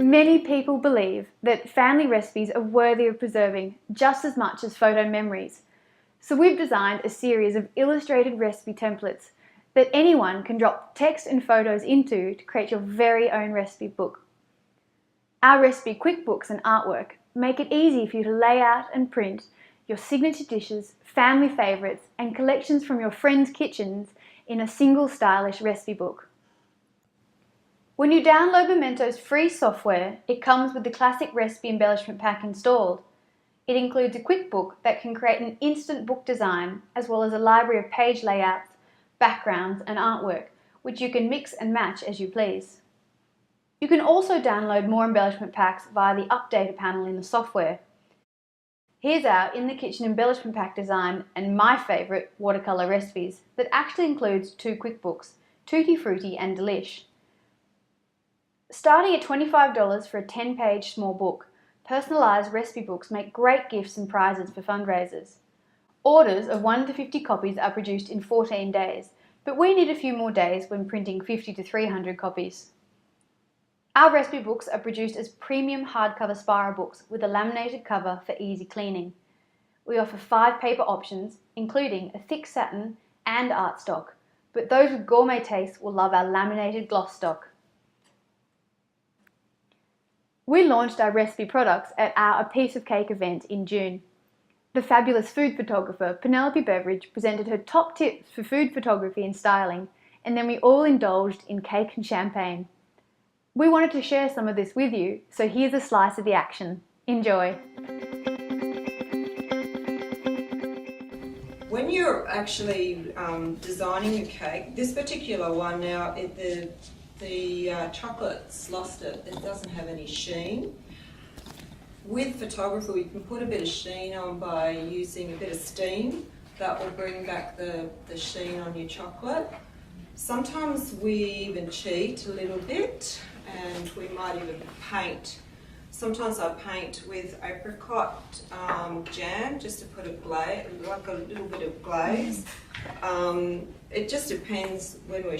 Many people believe that family recipes are worthy of preserving just as much as photo memories. So we've designed a series of illustrated recipe templates that anyone can drop text and photos into to create your very own recipe book. Our recipe Quickbooks and artwork make it easy for you to lay out and print your signature dishes, family favourites, and collections from your friends' kitchens in a single stylish recipe book. When you download Momento's free software, it comes with the classic recipe embellishment pack installed. It includes a quick book that can create an instant book design, as well as a library of page layouts, backgrounds, and artwork, which you can mix and match as you please. You can also download more embellishment packs via the Updater panel in the software. Here's our In the Kitchen embellishment pack design and my favourite watercolour recipes that actually includes 2 quickbooks, Tutti Frutti and Delish. Starting at $25 for a 10-page small book, personalised recipe books make great gifts and prizes for fundraisers. Orders of 1 to 50 copies are produced in 14 days, but we need a few more days when printing 50 to 300 copies. Our recipe books are produced as premium hardcover spiral books with a laminated cover for easy cleaning. We offer 5 paper options, including a thick satin and art stock, but those with gourmet tastes will love our laminated gloss stock. We launched our recipe products at our A Piece of Cake event in June. The fabulous food photographer Penelope Beveridge presented her top tips for food photography and styling, and then we all indulged in cake and champagne. We wanted to share some of this with you, so here's a slice of the action. Enjoy! When you're actually designing a cake, this particular one now, the chocolate's lost it. It doesn't have any sheen. With photography, you can put a bit of sheen on by using a bit of steam. That will bring back the sheen on your chocolate. Sometimes we even cheat a little bit and we might even paint. Sometimes I paint with apricot jam just to put a glaze, like a little bit of glaze. It just depends when we're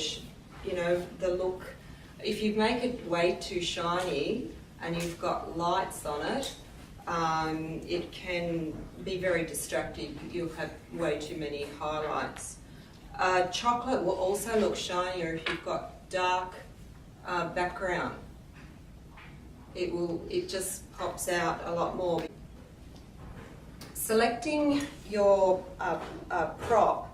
the look. If you make it way too shiny and you've got lights on it, it can be very distracting. You'll have way too many highlights. Chocolate will also look shinier if you've got dark background. It just pops out a lot more. Selecting your prop,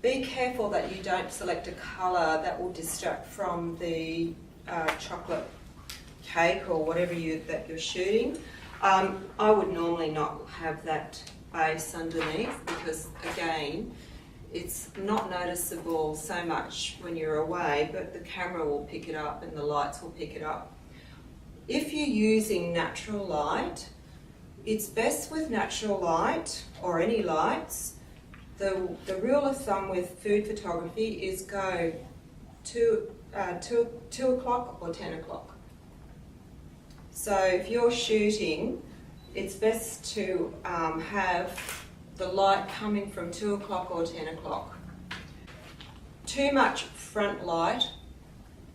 be careful that you don't select a colour that will distract from the chocolate cake or whatever that you're shooting. I would normally not have that base underneath because, again, it's not noticeable so much when you're away, but the camera will pick it up and the lights will pick it up. If you're using natural light, it's best with natural light or any lights. The rule of thumb with food photography is go 2 o'clock or 10 o'clock. So if you're shooting, it's best to have the light coming from 2 o'clock or 10 o'clock. Too much front light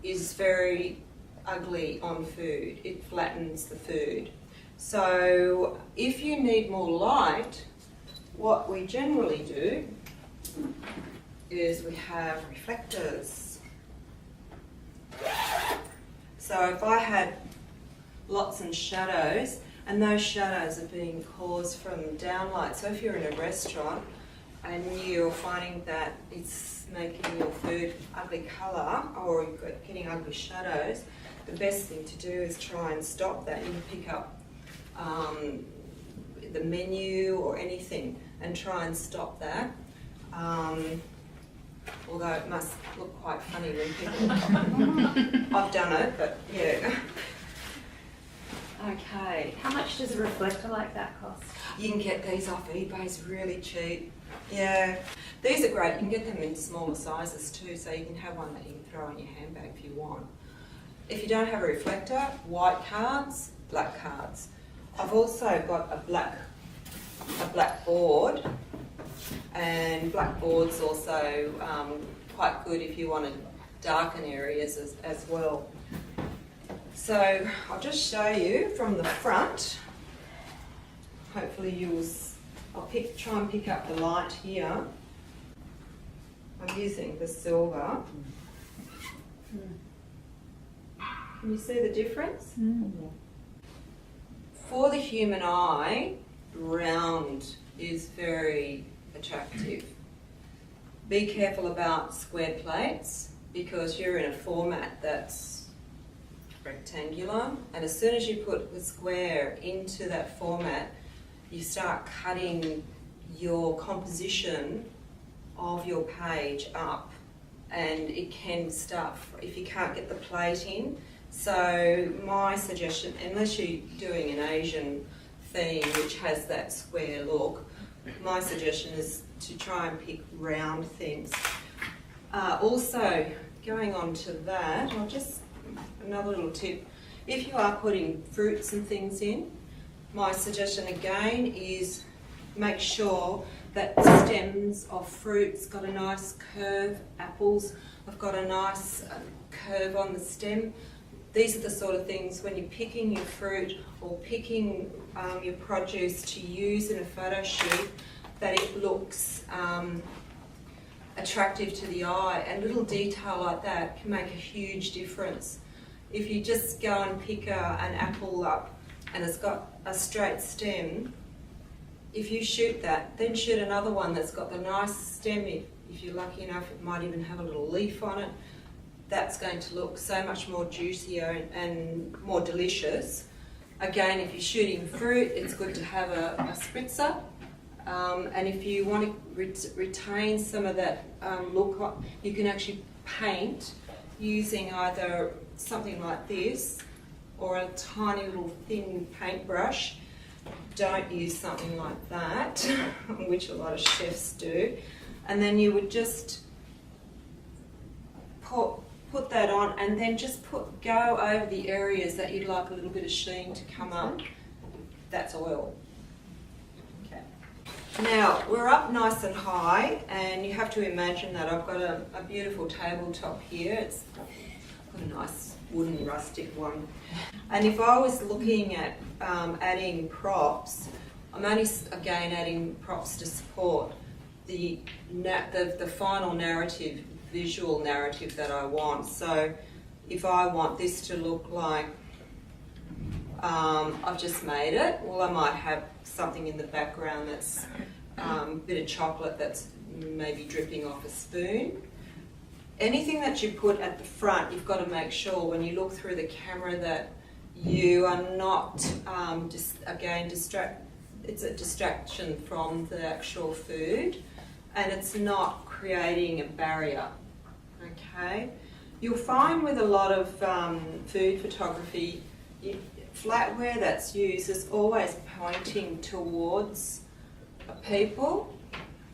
is very ugly on food. It flattens the food. So if you need more light, what we generally do is we have reflectors. So if I had lots of shadows, and those shadows are being caused from downlight. So if you're in a restaurant and you're finding that it's making your food ugly colour or you're getting ugly shadows, the best thing to do is try and stop that. You can pick up the menu or anything and try and stop that. Although it must look quite funny when people... I've done it, but yeah. Okay. How much does a reflector like that cost? You can get these off eBay, it's really cheap. Yeah. These are great. You can get them in smaller sizes too, so you can have one that you can throw in your handbag if you want. If you don't have a reflector, white cards, black cards. I've also got a black board, and black board's also quite good if you want to darken areas as well. So I'll just show you from the front. Hopefully I'll try and pick up the light here. I'm using the silver. Can you see the difference? For the human eye, round is very attractive. Be careful about square plates because you're in a format that's rectangular, and as soon as you put the square into that format, you start cutting your composition of your page up, and it can start, if you can't get the plate in. So my suggestion, unless you're doing an Asian theme which has that square look, my suggestion is to try and pick round things. Also, going on to that, another little tip, if you are putting fruits and things in, my suggestion again is make sure that the stems of fruits got a nice curve. Apples have got a nice curve on the stem. These are the sort of things when you're picking your fruit or picking your produce to use in a photo shoot, that it looks attractive to the eye, and little detail like that can make a huge difference. If you just go and pick an apple up and it's got a straight stem, if you shoot that, then shoot another one that's got the nice stem. If you're lucky enough, it might even have a little leaf on it. That's going to look so much more juicier and more delicious. Again, if you're shooting fruit, it's good to have a spritzer. And if you want to retain some of that look, you can actually paint using either something like this or a tiny little thin paintbrush. Don't use something like that, which a lot of chefs do. And then you would just put that on, and then just go over the areas that you'd like a little bit of sheen to come up. That's oil. Okay. Now we're up nice and high, and you have to imagine that I've got a beautiful tabletop here. It's got a nice wooden rustic one. And if I was looking at adding props, I'm only again adding props to support the final narrative, visual narrative that I want. So if I want this to look like I've just made it, well, I might have something in the background that's a bit of chocolate that's maybe dripping off a spoon. Anything that you put at the front, you've got to make sure when you look through the camera that you are not it's a distraction from the actual food, and it's not creating a barrier. Okay, you'll find with a lot of food photography, flatware that's used is always pointing towards people,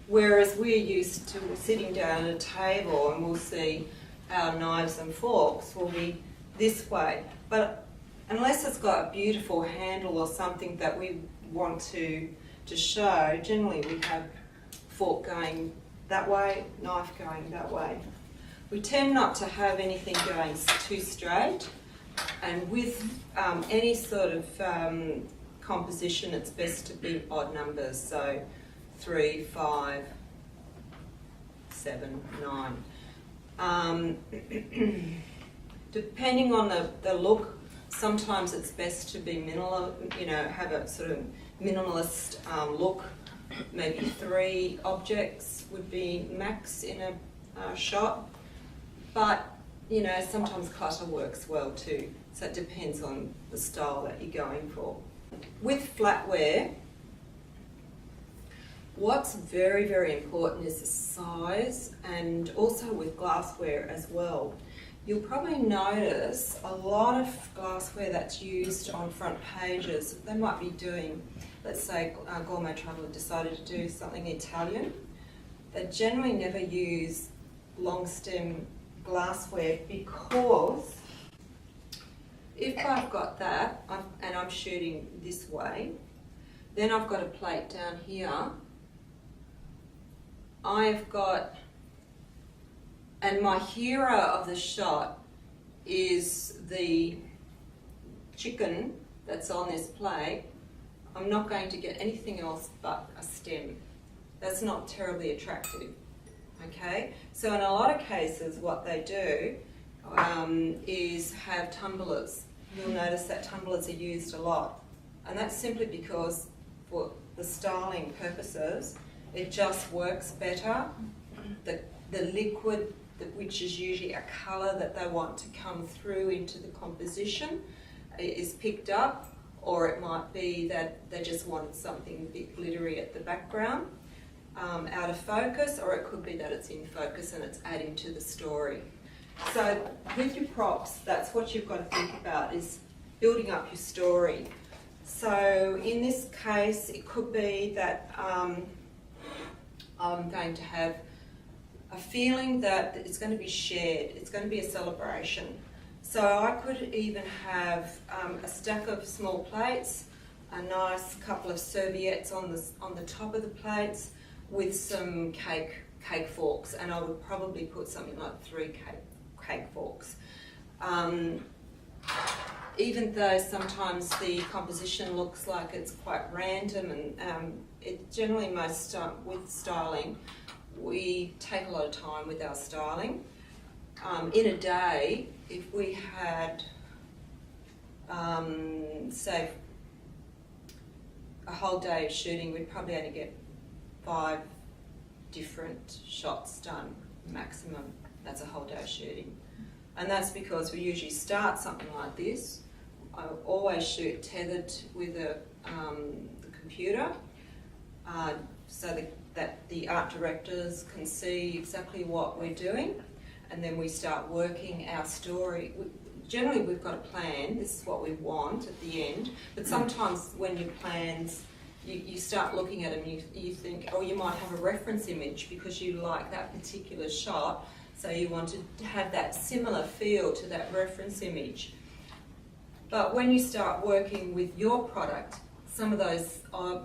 whereas we're used to sitting down at a table and we'll see our knives and forks will be this way. But unless it's got a beautiful handle or something that we want to show, generally we have fork going that way, knife going that way. We tend not to have anything going too straight, and with any sort of composition, it's best to be odd numbers, so 3, 5, 7, 9. Depending on the look, sometimes it's best to be minimal, have a sort of minimalist look. Maybe 3 objects would be max in a shot. But, sometimes clutter works well too. So it depends on the style that you're going for. With flatware, what's very, very important is the size, and also with glassware as well. You'll probably notice a lot of glassware that's used on front pages. They might be doing, let's say Gourmet Traveller decided to do something Italian. They generally never use long stem glassware, because if I've got that and I'm shooting this way, then I've got a plate down here. I've got, and my hero of the shot is the chicken that's on this plate, I'm not going to get anything else but a stem. That's not terribly attractive. Okay, so in a lot of cases what they do is have tumblers. You'll notice that tumblers are used a lot, and that's simply because for the styling purposes it just works better. The liquid, which is usually a colour that they want to come through into the composition, is picked up, or it might be that they just wanted something a bit glittery at the background. Out of focus, or it could be that it's in focus and it's adding to the story. So with your props, that's what you've got to think about, is building up your story. So in this case, it could be that I'm going to have a feeling that it's going to be shared, it's going to be a celebration. So I could even have a stack of small plates, a nice couple of serviettes on the top of the plates, with some cake forks, and I would probably put something like 3 cake forks. Even though sometimes the composition looks like it's quite random, and it generally with styling, we take a lot of time with our styling. In a day, if we had, say, a whole day of shooting, we'd probably only get 5 different shots done maximum. That's a whole day of shooting, and that's because we usually start something like this. I always shoot tethered with the computer, so that the art directors can see exactly what we're doing, and then we start working our story. Generally we've got a plan, this is what we want at the end, but sometimes when your plans, you start looking at them, you think, oh, you might have a reference image because you like that particular shot, so you want to have that similar feel to that reference image. But when you start working with your product, some of those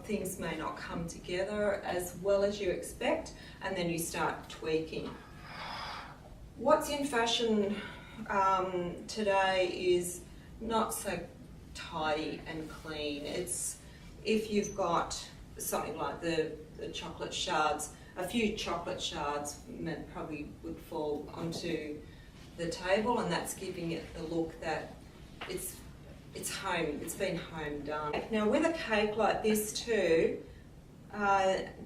things may not come together as well as you expect, and then you start tweaking. What's in fashion today is not so tidy and clean. It's, if you've got something like the chocolate shards, a few chocolate shards probably would fall onto the table, and that's giving it the look that it's home, it's been home done. Now with a cake like this too,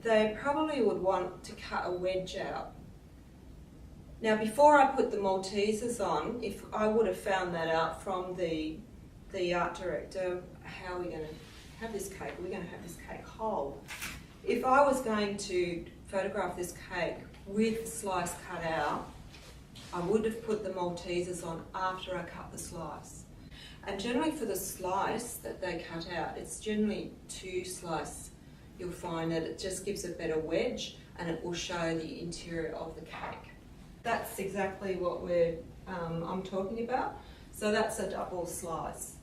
they probably would want to cut a wedge out. Now before I put the Maltesers on, if I would have found that out from the art director, how are we going to have this cake? We're going to have this cake whole. If I was going to photograph this cake with the slice cut out, I would have put the Maltesers on after I cut the slice. And generally for the slice that they cut out, it's generally 2 slices. You'll find that it just gives a better wedge, and it will show the interior of the cake. That's exactly what I'm talking about. So that's a double slice.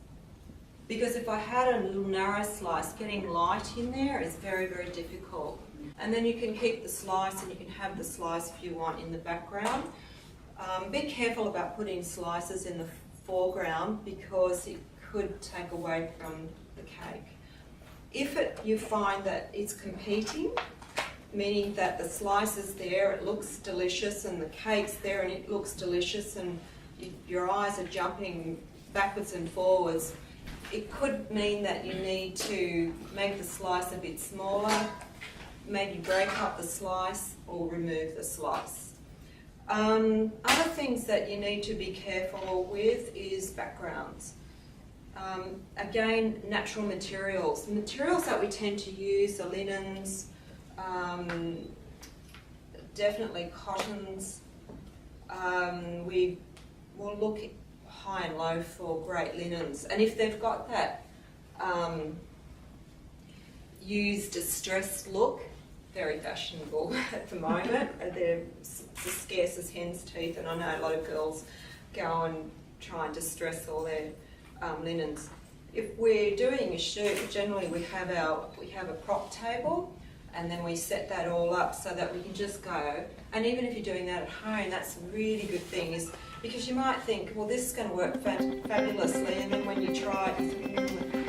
Because if I had a little narrow slice, getting light in there is very, very difficult. And then you can keep the slice, and you can have the slice if you want in the background. Be careful about putting slices in the foreground because it could take away from the cake. If you find that it's competing, meaning that the slice is there, it looks delicious, and the cake's there and it looks delicious, and your eyes are jumping backwards and forwards, it could mean that you need to make the slice a bit smaller, maybe break up the slice or remove the slice. Other things that you need to be careful with is backgrounds. Again, natural materials. Materials that we tend to use are linens, definitely cottons. We will look high and low for great linens, and if they've got that used distressed look, very fashionable at the moment. They're the scarce as hen's teeth, and I know a lot of girls go and try and distress all their linens. If we're doing a shoot, generally we have a prop table, and then we set that all up so that we can just go. And even if you're doing that at home, that's a really good thing, is Because you might think, well, this is going to work fabulously, and then when you try it, you think,